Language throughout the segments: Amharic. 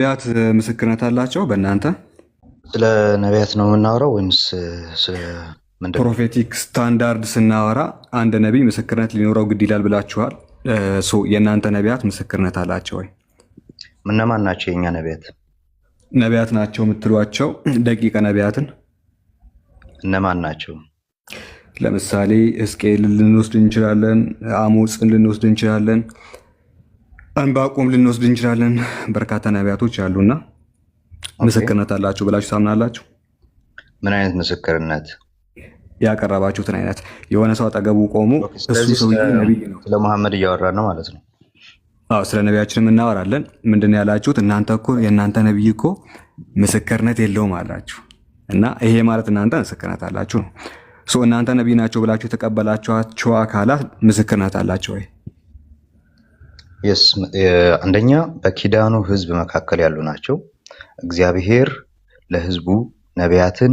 ነቢያት ምስክርነት አላቸው በእናንተ? ስለ ነቢያት ነው የምናወራው ወይስ ስለ ምንድን ነው? ፕሮፌቲክ ስታንዳርድ ስናወራ አንድ ነቢይ ምስክርነት ሊኖረው ግድ ይላል ብላችኋል። የእናንተ ነቢያት ምስክርነት አላቸው ወይ? እነማን ናቸው የኛ ነቢያት? ነቢያት ናቸው የምትሏቸው ደቂቀ ነቢያትን እነማን ናቸው? ለምሳሌ ሕዝቅኤልን ልንወስድ እንችላለን፣ አሞፅን ልንወስድ እንችላለን፣ ዕንባቆም ልንወስድ እንችላለን። በርካታ ነቢያቶች አሉና ምስክርነት አላችሁ ብላችሁ ታምናላችሁ? ምን አይነት ምስክርነት? ያቀረባችሁትን አይነት የሆነ ሰው አጠገቡ ቆሞ እሱ ሰውዬ ነቢይ ነው። ስለ መሐመድ እያወራን ነው ማለት ነው። አዎ ስለ ነቢያችንም እናወራለን። ምንድን ነው ያላችሁት? እናንተ እኮ የእናንተ ነቢይ እኮ ምስክርነት የለውም አላችሁ እና ይሄ ማለት እናንተ ምስክርነት አላችሁ ነው። እናንተ ነቢይ ናቸው ብላችሁ የተቀበላችኋቸው አካላት ምስክርነት አላቸው ወይ? አንደኛ በኪዳኑ ሕዝብ መካከል ያሉ ናቸው። እግዚአብሔር ለሕዝቡ ነቢያትን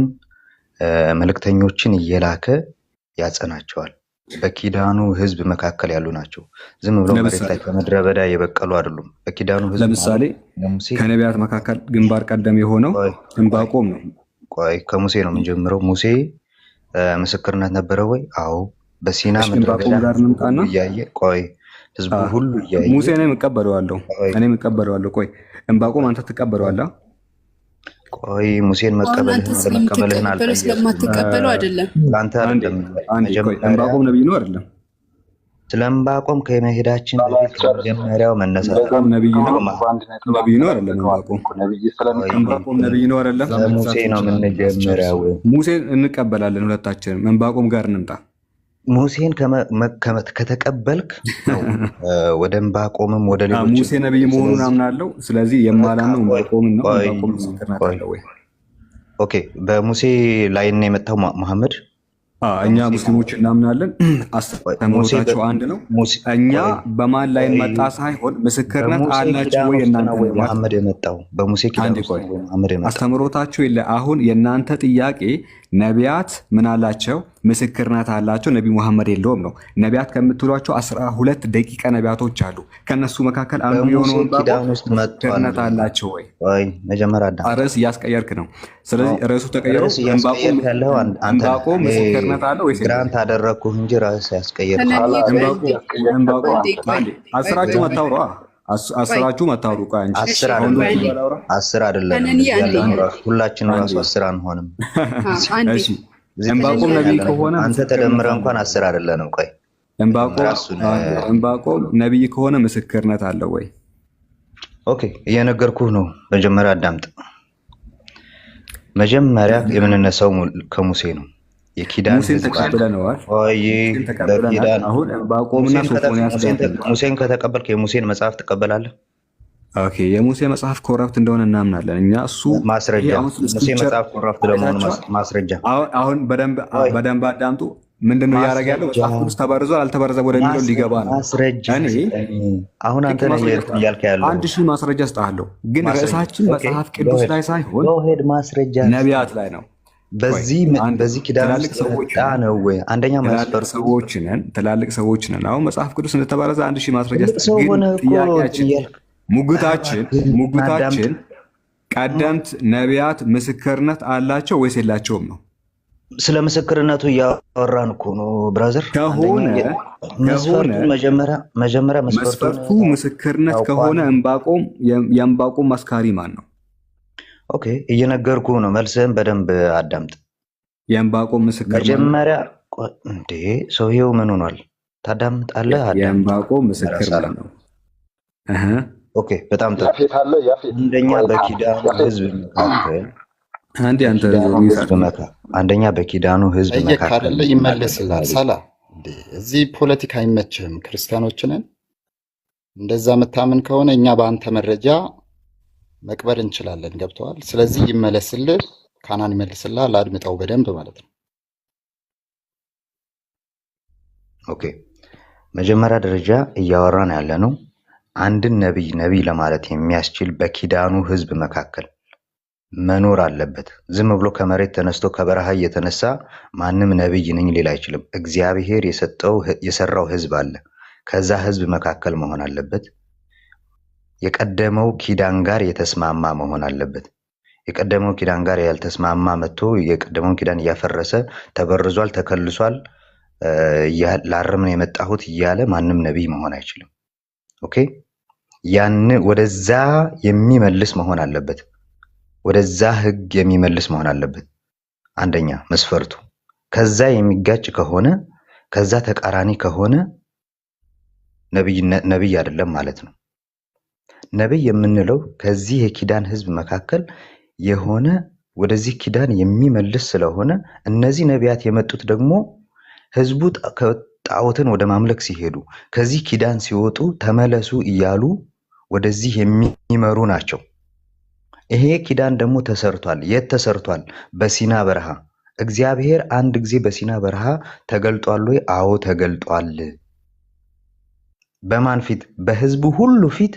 መልእክተኞችን እየላከ ያጸናቸዋል። በኪዳኑ ሕዝብ መካከል ያሉ ናቸው። ዝም ብሎ መሬት ላይ ከምድረ በዳ የበቀሉ አይደሉም። በኪዳኑ ሕዝብ ለምሳሌ ከነቢያት መካከል ግንባር ቀደም የሆነው ዕንባቆም ነው። ቆይ ከሙሴ ነው የምንጀምረው። ሙሴ ምስክርነት ነበረ ወይ? አዎ። በሲና ምድረ በዳ እያየ ቆይ ህዝቡ ሁሉ እያየ ሙሴ እኔም እቀበለዋለሁ። ቆይ ዕንባቆም አንተ ትቀበለዋለህ? ቆይ ሙሴን መቀበልህን አልጠየቅም። ስለማትቀበለው አይደለም። ለአንተ አይደለም። ዕንባቆም ነቢይ ነው አይደለም? ስለ ዕንባቆም ከመሄዳችን በፊት ከመጀመሪያው መነሳት ነቢይ ነው አይደለም? ዕንባቆም ነቢይ ነው አይደለም? ሙሴ ነው የምንጀምረው። ሙሴን እንቀበላለን ሁለታችንም። ዕንባቆም ጋር እንምጣ። ሙሴን ከተቀበልክ ነው ወደ ዕንባቆምም ወደ ሌሎች። ሙሴ ነቢይ መሆኑን አምናለሁ። ስለዚህ የማላምነው ዕንባቆምን ነው። ዕንባቆም ምስክርነት አለው ወይ? ኦኬ። በሙሴ ላይ ነው የመጣው መሐመድ። እኛ ሙስሊሞች እናምናለን። አስተምህሮታቸው አንድ ነው። እኛ በማን ላይ መጣ ሳይሆን ምስክርነት አላቸው ወይ? እናንተ መሐመድ የመጣው በሙሴ ኪዳን አስተምህሮታቸው የለ። አሁን የእናንተ ጥያቄ ነቢያት ምን አላቸው? ምስክርነት አላቸው። ነቢ መሐመድ የለውም ነው። ነቢያት ከምትሏቸው 12 ደቂቀ ነቢያቶች አሉ። ከነሱ መካከል አንዱ የሆነውን ምስክርነት አላቸው ወይ? ርዕስ እያስቀየርክ ነው። ስለዚህ ርዕሱ ተቀየሩ። ዕንባቆም ምስክርነት አለ ወይስ? ግራንት አደረግኩህ እንጂ ራስ ያስቀየርክ። አስራችሁ መታወሩ አስራችሁ መታወሩ አስር አይደለም። ሁላችን ራሱ 10 አንሆንም። ዕንባቆም ነቢይ ከሆነ አንተ ተደምረህ እንኳን 10 አይደለንም። ቆይ ዕንባቆም ነቢይ ከሆነ ምስክርነት አለው ወይ? ኦኬ እየነገርኩህ ነው። መጀመሪያ አዳምጥ። መጀመሪያ የምንነሳው ከሙሴ ነው። የኪዳን ሙሴን ተቀብለነዋል። አሁን ዕንባቆምና ሶፎንያስ ሙሴን ከተቀበልክ የሙሴን መጽሐፍ ትቀበላለህ? ኦኬ የሙሴ መጽሐፍ ኮረፕት እንደሆነ እናምናለን እኛ። እሱ ማስረጃ ሙሴ መጽሐፍ ኮረፕት ለመሆኑ ማስረጃ። አሁን በደንብ አዳምጡ። ምንድነው እያደረገ ያለው? መጽሐፍ ቅዱስ ተበርዟል አልተበረዘም ወደሚለው ሊገባ ነው። አሁን አንተ ነህ እያልክ ያለው 1000 ማስረጃ እሰጥሃለሁ፣ ግን ርዕሳችን መጽሐፍ ቅዱስ ላይ ሳይሆን ነቢያት ላይ ነው። በዚህ ኪዳን ነው ወይ? አንደኛ ትላልቅ ሰዎች ነን። አሁን መጽሐፍ ቅዱስ እንደተበረዘ 1000 ማስረጃ ግን ጥያቄያችን ሙግታችን ቀደምት ነቢያት ምስክርነት አላቸው ወይስ የላቸውም ነው። ስለ ምስክርነቱ እያወራን እኮ ነው ብራዘር። መጀመሪያ መስፈርቱ ምስክርነት ከሆነ የዕንባቆም መስካሪ ማን ነው? ኦኬ እየነገርኩህ ነው። መልስህን በደንብ አዳምጥ። የዕንባቆም ምስክር መጀመሪያ እንዴ ሰውየው ምን ሆኗል? ታዳምጣለህ? የዕንባቆም ምስክር ነው። ኦኬ በጣም ጥሩ። አንደኛ በኪዳኑ ሕዝብ መካከል አንደኛ በኪዳኑ ሕዝብ መካከል ይመለስልሃል። ሰላም እዚህ ፖለቲካ አይመችህም። ክርስቲያኖችንን እንደዛ የምታምን ከሆነ እኛ በአንተ መረጃ መቅበር እንችላለን። ገብተዋል። ስለዚህ ይመለስልህ። ካናን ይመልስልሃል። አድምጠው በደንብ ማለት ነው። ኦኬ መጀመሪያ ደረጃ እያወራን ያለ ነው አንድን ነቢይ ለማለት የሚያስችል በኪዳኑ ሕዝብ መካከል መኖር አለበት። ዝም ብሎ ከመሬት ተነስቶ ከበረሃ እየተነሳ ማንም ነቢይ ነኝ ሊል አይችልም። እግዚአብሔር የሰራው ሕዝብ አለ። ከዛ ሕዝብ መካከል መሆን አለበት። የቀደመው ኪዳን ጋር የተስማማ መሆን አለበት። የቀደመው ኪዳን ጋር ያልተስማማ መጥቶ የቀደመውን ኪዳን እያፈረሰ ተበርዟል፣ ተከልሷል፣ ላርም ነው የመጣሁት እያለ ማንም ነቢይ መሆን አይችልም። ኦኬ፣ ያን ወደዛ የሚመልስ መሆን አለበት። ወደዛ ህግ የሚመልስ መሆን አለበት። አንደኛ መስፈርቱ። ከዛ የሚጋጭ ከሆነ ከዛ ተቃራኒ ከሆነ ነቢይ አይደለም ማለት ነው። ነቢይ የምንለው ከዚህ የኪዳን ህዝብ መካከል የሆነ ወደዚህ ኪዳን የሚመልስ ስለሆነ እነዚህ ነቢያት የመጡት ደግሞ ህዝቡ ጣዖትን ወደ ማምለክ ሲሄዱ ከዚህ ኪዳን ሲወጡ ተመለሱ እያሉ ወደዚህ የሚመሩ ናቸው። ይሄ ኪዳን ደግሞ ተሰርቷል። የት ተሰርቷል? በሲና በረሃ። እግዚአብሔር አንድ ጊዜ በሲና በረሃ ተገልጧል ወይ? አዎ ተገልጧል። በማን ፊት? በህዝቡ ሁሉ ፊት።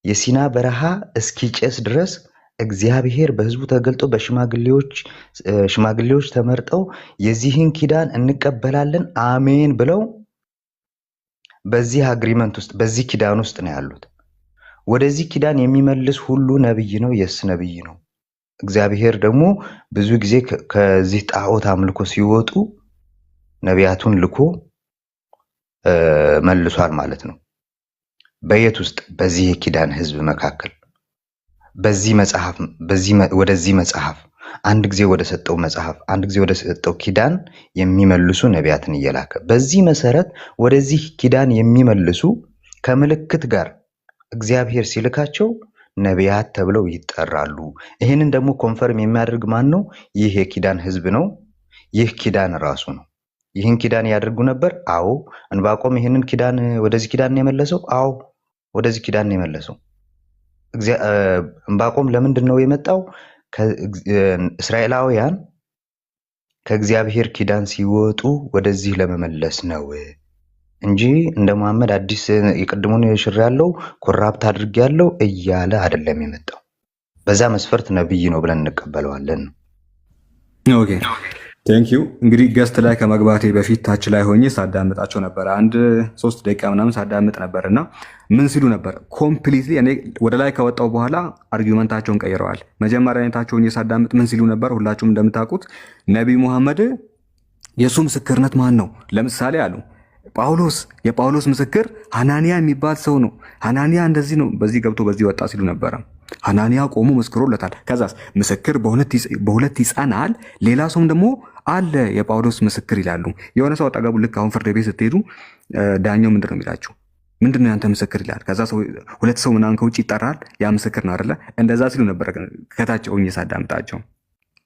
የሲና በረሃ እስኪጨስ ድረስ እግዚአብሔር በህዝቡ ተገልጦ በሽማግሌዎች ተመርጠው የዚህን ኪዳን እንቀበላለን አሜን ብለው በዚህ አግሪመንት ውስጥ በዚህ ኪዳን ውስጥ ነው ያሉት። ወደዚህ ኪዳን የሚመልስ ሁሉ ነብይ ነው። የስ ነብይ ነው። እግዚአብሔር ደግሞ ብዙ ጊዜ ከዚህ ጣዖት አምልኮ ሲወጡ ነቢያቱን ልኮ መልሷል ማለት ነው። በየት ውስጥ? በዚህ የኪዳን ህዝብ መካከል በዚህ መጽሐፍ ወደዚህ መጽሐፍ አንድ ጊዜ ወደ ሰጠው መጽሐፍ አንድ ጊዜ ወደ ሰጠው ኪዳን የሚመልሱ ነቢያትን እየላከ በዚህ መሰረት ወደዚህ ኪዳን የሚመልሱ ከምልክት ጋር እግዚአብሔር ሲልካቸው ነቢያት ተብለው ይጠራሉ። ይህንን ደግሞ ኮንፈርም የሚያደርግ ማን ነው? ይህ የኪዳን ህዝብ ነው። ይህ ኪዳን ራሱ ነው። ይህን ኪዳን ያደርጉ ነበር። አዎ። ዕንባቆም ይህንን ኪዳን ወደዚህ ኪዳን የመለሰው? አዎ ወደዚህ ኪዳን የመለሰው። ዕንባቆም ለምንድን ነው የመጣው? እስራኤላውያን ከእግዚአብሔር ኪዳን ሲወጡ ወደዚህ ለመመለስ ነው እንጂ እንደ መሐመድ አዲስ የቅድሙን ሽር ያለው ኮራፕት አድርግ ያለው እያለ አይደለም የመጣው። በዛ መስፈርት ነብይ ነው ብለን እንቀበለዋለን። ኦኬ ቴንክ ዩ። እንግዲህ ገስት ላይ ከመግባቴ በፊት ታች ላይ ሆኜ ሳዳምጣቸው ነበር። አንድ 3 ደቂቃ ምናምን ሳዳምጥ ነበር እና ምን ሲሉ ነበር? ኮምፕሊትሊ እኔ ወደ ላይ ከወጣው በኋላ አርጊመንታቸውን ቀይረዋል። መጀመሪያ አይነታቸውን ሳዳምጥ ምን ሲሉ ነበር? ሁላችሁም እንደምታውቁት ነቢይ ሙሐመድ የእሱ ምስክርነት ማን ነው? ለምሳሌ አሉ ጳውሎስ፣ የጳውሎስ ምስክር ሐናንያ የሚባል ሰው ነው። ሐናንያ እንደዚህ ነው፣ በዚህ ገብቶ በዚህ ወጣ ሲሉ ነበረ። ሐናንያ ቆሞ መስክሮለታል። ከዛስ ምስክር በሁለት ይጸናል። ሌላ ሰውም ደግሞ አለ የጳውሎስ ምስክር ይላሉ። የሆነ ሰው አጠገቡ ልክ አሁን ፍርድ ቤት ስትሄዱ ዳኛው ምንድን ነው የሚላችሁ? ምንድን ነው ያንተ ምስክር ይላል። ከዛ ሁለት ሰው ምናምን ከውጭ ይጠራል። ያ ምስክር ነው አይደለ? እንደዛ ሲሉ ነበረ ከታች ሆኜ ሳዳምጣቸው።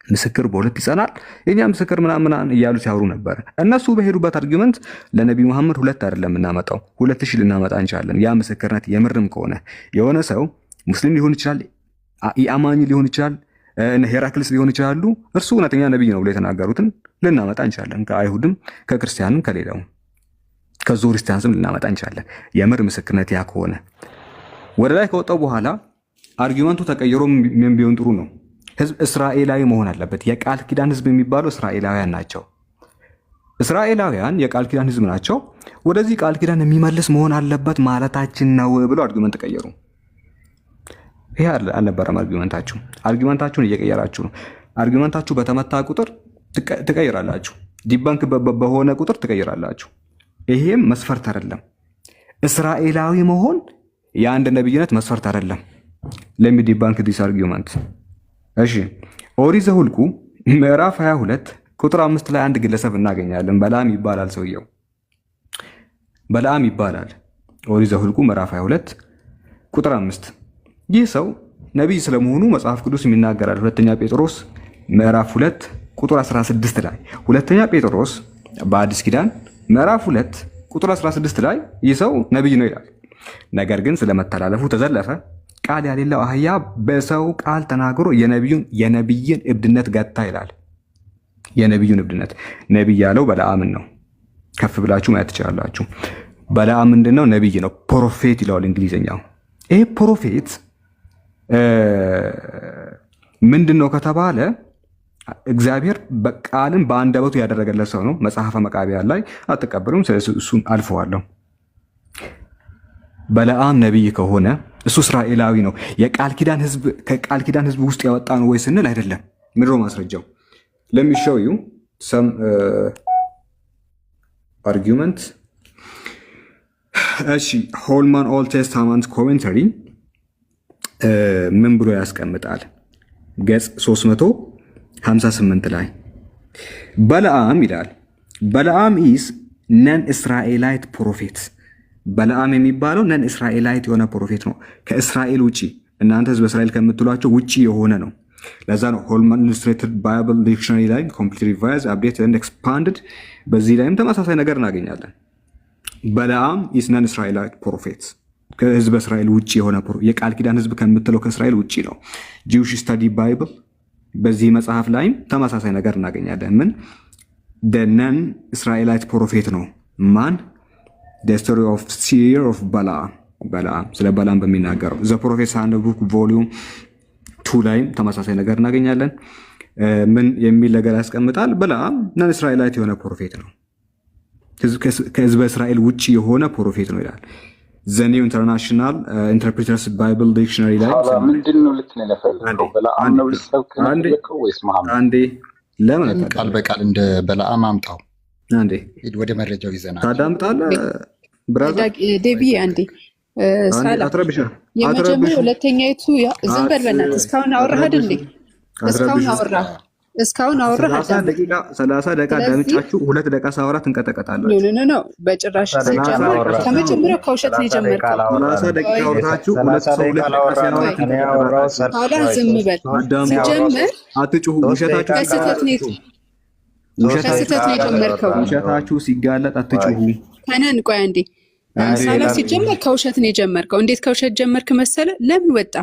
ምስክር በሁለት ይጸናል፣ የኛ ምስክር ምናምን እያሉ ሲያወሩ ነበር። እነሱ በሄዱበት አርጊመንት ለነቢ መሐመድ 2 አይደለም እናመጣው 2000 ልናመጣ እንችላለን። ያ ምስክርነት የምርም ከሆነ የሆነ ሰው ሙስሊም ሊሆን ይችላል፣ ኢአማኒ ሊሆን ይችላል፣ ሄራክልስ ሊሆን ይችላሉ። እርሱ እውነተኛ ነቢይ ነው ብሎ የተናገሩትን ልናመጣ እንችላለን። ከአይሁድም ከክርስቲያንም ከሌላው ከዞሪስቲያንስም ልናመጣ እንችላለን። የምር ምስክርነት ያ ከሆነ ወደ ላይ ከወጣው በኋላ አርጊመንቱ ተቀይሮ ምን ቢሆን ጥሩ ነው? ህዝብ እስራኤላዊ መሆን አለበት። የቃል ኪዳን ህዝብ የሚባሉ እስራኤላውያን ናቸው። እስራኤላውያን የቃል ኪዳን ህዝብ ናቸው። ወደዚህ ቃል ኪዳን የሚመልስ መሆን አለበት ማለታችን ነው ብለው አርጊመንት ቀየሩ። ይሄ አልነበረም አርጊመንታችሁ። አርጊመንታችሁን እየቀየራችሁ ነው። አርጊመንታችሁ በተመታ ቁጥር ትቀይራላችሁ። ዲባንክ በሆነ ቁጥር ትቀይራላችሁ። ይሄም መስፈርት አይደለም። እስራኤላዊ መሆን የአንድ ነብይነት መስፈርት አይደለም። ለሚ ዲባንክ ዲስ አርጊመንት። እሺ ኦሪት ዘኍልቍ ምዕራፍ 22 ቁጥር 5 ላይ አንድ ግለሰብ እናገኛለን። በለዓም ይባላል ሰውየው፣ በለዓም ይባላል። ኦሪት ዘኍልቍ ምዕራፍ 22 ቁጥር 5። ይህ ሰው ነቢይ ስለመሆኑ መጽሐፍ ቅዱስ ይናገራል። ሁለተኛ ጴጥሮስ ምዕራፍ 2 ቁጥር 16 ላይ ሁለተኛ ጴጥሮስ በአዲስ ኪዳን ምዕራፍ 2 ቁጥር 16 ላይ ይህ ሰው ነቢይ ነው ይላል። ነገር ግን ስለመተላለፉ ተዘለፈ፣ ቃል ያሌለው አህያ በሰው ቃል ተናግሮ የነቢይን እብድነት ገታ ይላል። የነቢዩን እብድነት ነቢይ ያለው በለዓምን ነው። ከፍ ብላችሁ ማየት ትችላላችሁ። በለዓም ምንድነው? ነቢይ ነው። ፕሮፌት ይለዋል እንግሊዝኛው። ይሄ ፕሮፌት ምንድነው ከተባለ እግዚአብሔር በቃልን በአንደበቱ ያደረገለት ሰው ነው። መጽሐፈ መቃብያን ላይ አትቀበሉም፣ ስለዚህ እሱን አልፈዋለሁ። በለዓም ነቢይ ከሆነ እሱ እስራኤላዊ ነው። የቃል ኪዳን ህዝብ ከቃል ኪዳን ህዝብ ውስጥ ያወጣ ነው ወይ ስንል አይደለም። ምድሮ ማስረጃው ለሚሸው ሰም አርጊመንት። እሺ ሆልማን ኦልድ ቴስታመንት ኮሜንተሪ ምን ብሎ ያስቀምጣል? ገጽ 358 ላይ በለዓም ይላል በለዓም ኢዝ ነን እስራኤላይት ፕሮፌት። በለዓም የሚባለው ነን እስራኤላይት የሆነ ፕሮፌት ነው። ከእስራኤል ውጭ እናንተ ህዝብ እስራኤል ከምትሏቸው ውጭ የሆነ ነው። ለዛ ነው ሆልማን ኢሉስትሬትድ ባይብል ዲክሽነሪ ላይ ኮምፕሊት ሪቫይዝ አፕዴትድ ኤንድ ኤክስፓንድድ በዚህ ላይም ተመሳሳይ ነገር እናገኛለን። በለዓም ኢዝ ነን እስራኤላይት ፕሮፌት፣ ከህዝብ እስራኤል ውጭ የሆነ የቃል ኪዳን ህዝብ ከምትለው ከእስራኤል ውጭ ነው። ጂውሽ ስታዲ ባይብል በዚህ መጽሐፍ ላይም ተመሳሳይ ነገር እናገኛለን። ምን ነን እስራኤላይት ፕሮፌት ነው። ማን? ስቶሪ ኦፍ ሲር ኦፍ በለዓም ስለ በለዓም በሚናገረው ዘ ፕሮፌትስ ሃንድቡክ ቮሊዩም 2 ላይም ተመሳሳይ ነገር እናገኛለን። ምን የሚል ነገር ያስቀምጣል? በለዓም ነን እስራኤላይት የሆነ ፕሮፌት ነው፣ ከህዝበ እስራኤል ውጭ የሆነ ፕሮፌት ነው ይላል። ዘኒው ኢንተርናሽናል ኢንተርፕሪተርስ ባይብል ዲክሽነሪ ላይ ምንድነው ልትነኝ የፈለገው? በለዓም ነው ልትሰብክ ነው ወይስ መሐመድ? አንዴ ለምን ቃል በቃል እንደ በለዓም አምጣው። አንዴ ሂድ ወደ መረጃው ይዘናል። ታዳምጣለህ ብራዘር ዴቪ? አንዴ ሳላ አትረብሽ። የመጀመሪያ ሁለተኛይቱ ዝም በል በእናትህ። እስካሁን አወራህ አይደል እንዴ? እስካሁን አወራህ 30 ደቂቃ ዳምጫችሁ 2 ደቂቃ ሳወራ ትንቀጠቀጣላችሁ። ኖ በጭራሽ። ከመጀመሪያው ከውሸት ነው የጀመርከው። 30 ደቂቃ አውርታችሁ 2 ደቂቃ ሳወራ ዝም በል። ሲጀምር አትጩሁ። ውሸታችሁ ከስህተት ነው የጀመርከው። ውሸታችሁ ሲጋለጥ አትጩሁ። ከነን ቆይ አንዴ ሳላ ሲጀመር ከውሸት ነው የጀመርከው። እንዴት ከውሸት ጀመርክ መሰለ? ለምን ወጣ?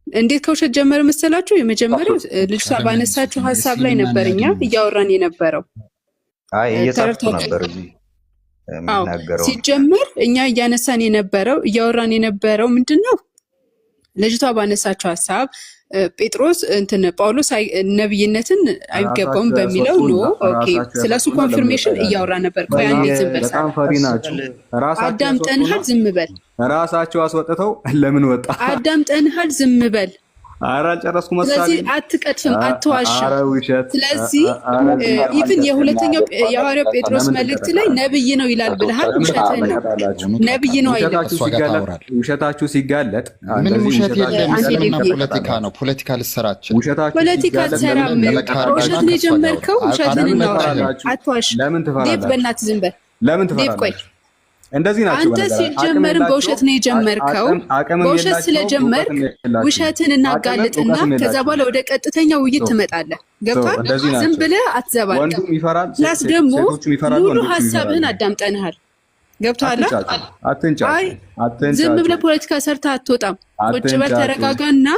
እንዴት ከውሸት ጀመረ መሰላችሁ? የመጀመሪያው ልጅቷ ባነሳችሁ ሀሳብ ላይ ነበር እኛ እያወራን የነበረው። እየጻፍኩ ነበር እዚህ የሚናገረው። ሲጀመር እኛ እያነሳን እያወራን የነበረው ምንድነው? ልጅቷ ባነሳችሁ ሀሳብ ጴጥሮስ ጳውሎስ ነብይነትን አይገባውም በሚለው ነው። ኦኬ፣ ስለሱ ኮንፊርሜሽን እያወራ ነበር። ቆይ አንዴ ዝም በል። በጣም ፈሪ ናችሁ። አዳምጠንሃል፣ ዝም በል። ራሳቸው አስወጥተው ለምን ወጣ? አዳምጠንሃል፣ ዝም በል። ኧረ አልጨረስኩም መሰለኝ። ስለዚህ አትቀጥፍም፣ አትዋሽም። ኧረ ውሸት። ስለዚህ ኢቭን የሁለተኛው የሐዋርያው ጴጥሮስ መልእክት ላይ ነብይ ነው ይላል ብለሃል። ውሸትህን ነው። ነብይ ነው አይደለም። ውሸታችሁ ሲጋለጥ ምንም ውሸት የለም። ሰላምና ፖለቲካ ነው። ፖለቲካ ልሰራችን ፖለቲካ ልሰራም ውሸት ነው የጀመርከው። ውሸትን እናወራለን። አትዋሽ። ለምን ትፈራለህ? ዴቭ በእናትህ ዝም በል። ለምን ትፈራለህ? እንደዚህ ናቸው። አንተ ሲጀመርም በውሸት ነው የጀመርከው። በውሸት ስለጀመርክ ውሸትን እናጋልጥና ከዛ በኋላ ወደ ቀጥተኛ ውይይት ትመጣለህ። ገብቷል? ዝም ብለህ አትዘባርቅ። ፕላስ ደግሞ ሙሉ ሀሳብህን አዳምጠንሃል። ገብቷል? ዝም ብለህ ፖለቲካ ሰርተህ አትወጣም። ቁጭ በል፣ ተረጋጋና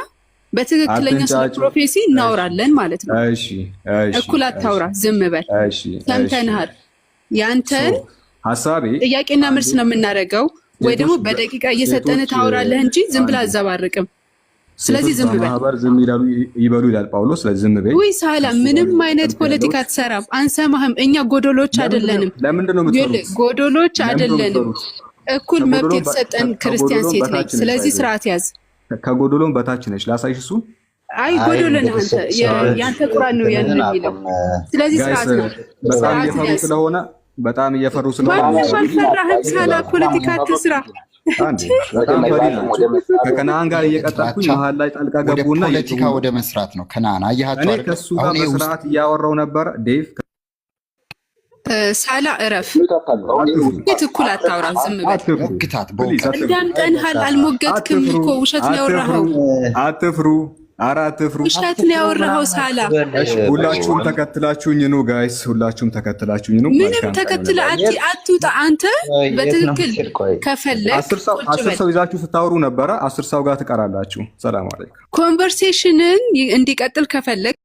በትክክለኛ ስለ ፕሮፌሲ እናወራለን ማለት ነው። እኩል አታውራ፣ ዝም በል። ሰምተንሃል። ያንተን ሀሳቤ ጥያቄና መልስ ነው የምናደርገው፣ ወይ ደግሞ በደቂቃ እየሰጠን ታወራለህ እንጂ ዝም ብለህ አዘባርቅም። ስለዚህ ዝም በል። ማህበር ዝም ይበሉ ይላል ጳውሎስ። ስለዚህ ዝም በል። ውይ ሳላ፣ ምንም አይነት ፖለቲካ አትሰራም። አንሰማህም። እኛ ጎዶሎች አይደለንም። ለምንድን ነው የምትሰሩት? ጎዶሎች አይደለንም። እኩል መብት የተሰጠን ክርስቲያን ሴት ነች። ስለዚህ ስርዓት ያዝ። ከጎዶሎም በታች ነች። ላሳይሽ እሱን። አይ ጎዶሎ ነህ አንተ። ያንተ ቁርአን ነው ያንን የሚለው። ስለዚህ ስርዓት ነው። በጣም እየፈሩ ስለሆነ በጣም እየፈሩ ስለሆነ ባልፈራህም ሳላ ፖለቲካ ትስራ። በጣም ፈሪ ናቸው። ከከነዓን ጋር እየቀጠልኩኝ መሀል ላይ ጣልቃ ገቡና ፖለቲካ ወደ መስራት ነው። ከነዓን አያችሁ አይደል? ከሱ ጋር በስርዓት እያወራው ነበረ። ዴቭ ሳላ እረፍ። እኩል አታውራ፣ ዝም በል። ሞግታት በእውቀት እንዳምጠንሃል። አልሞገትክም እኮ ውሸት ነው ያወራኸው። አትፍሩ። ኧረ አትፍሩ። ውሸት ነው ያወራኸው ሳላ። ሁላችሁም ተከትላችሁኝ ነው ጋይስ፣ ሁላችሁም ተከትላችሁኝ ነው። ምንም ተከትለ አትውጣ። አንተ በትክክል ከፈለክ 10 ሰው ይዛችሁ ስታወሩ ነበረ። 10 ሰው ጋር ትቀራላችሁ። ሰላም አለይኩም። ኮንቨርሴሽንን እንዲቀጥል ከፈለክ